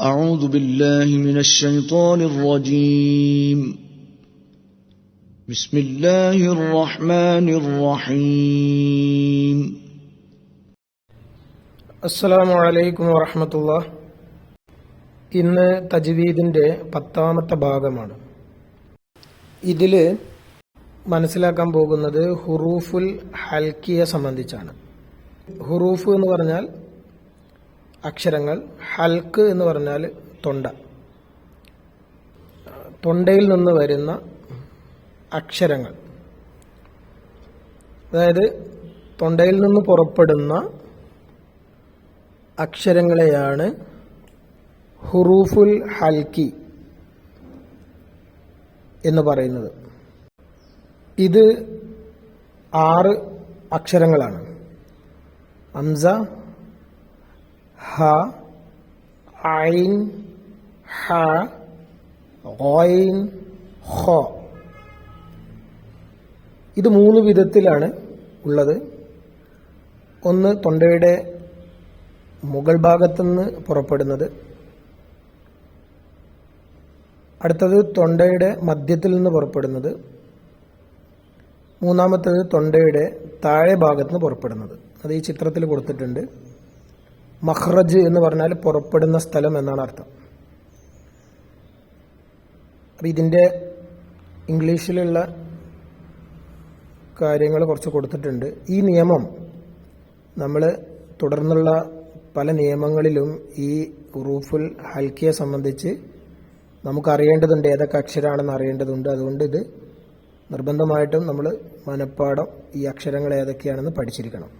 أعوذ بالله من الشيطان الرجيم بسم الله الرحمن الرحيم അസ്സലാമു അലൈക്കും വറഹ്മത്തുള്ളാഹി. ഇന്ന് തജ്വീദിൻ്റെ 10ാമത്തെ ഭാഗമാണ്. ഇതിൽ മനസ്സിലാക്കാൻ പോകുന്നത് ഹുറൂഫുൽ ഹൽക്കിയെ സംബന്ധിച്ചാണ്. ഹുറൂഫ് എന്ന് പറഞ്ഞാൽ അക്ഷരങ്ങൾ, ഹൽക്ക് എന്ന് പറഞ്ഞാൽ തൊണ്ട. തൊണ്ടയിൽ നിന്ന് വരുന്ന അക്ഷരങ്ങൾ, അതായത് തൊണ്ടയിൽ നിന്ന് പുറപ്പെടുന്ന അക്ഷരങ്ങളെയാണ് ഹുറൂഫുൽ ഹൽക്കി എന്ന് പറയുന്നത്. ഇത് 6 അക്ഷരങ്ങളാണ്. ഹംസ, ഹ, ഐൻ, ഹ, ഗൈൻ, ഖ. ഇത് 3 വിധത്തിലാണ് ഉള്ളത്. ഒന്ന് തൊണ്ടയുടെ മുകൾ ഭാഗത്തുനിന്ന് പുറപ്പെടുന്നത്, അടുത്തത് തൊണ്ടയുടെ മധ്യത്തിൽ നിന്ന് പുറപ്പെടുന്നത്, മൂന്നാമത്തേത് തൊണ്ടയുടെ താഴെ ഭാഗത്തുനിന്ന് പുറപ്പെടുന്നത്. അത് ഈ ചിത്രത്തിൽ കൊടുത്തിട്ടുണ്ട്. മഖ്റജ് എന്ന് പറഞ്ഞാൽ പുറപ്പെടുന്ന സ്ഥലം എന്നാണ് അർത്ഥം. അപ്പം ഇതിൻ്റെ ഇംഗ്ലീഷിലുള്ള കാര്യങ്ങൾ കുറച്ച് കൊടുത്തിട്ടുണ്ട്. ഈ നിയമം നമ്മൾ തുടർന്നുള്ള പല നിയമങ്ങളിലും ഈ ഹുറൂഫുൽ ഹൽക്കിയെ സംബന്ധിച്ച് നമുക്ക് അറിയേണ്ടതുണ്ട്, ഏതൊക്കെ അക്ഷരമാണെന്ന് അറിയേണ്ടതുണ്ട്. അതുകൊണ്ട് ഇത് നിർബന്ധമായിട്ടും നമ്മൾ മനഃപ്പാഠം ഈ അക്ഷരങ്ങൾ ഏതൊക്കെയാണെന്ന് പഠിച്ചിരിക്കണം.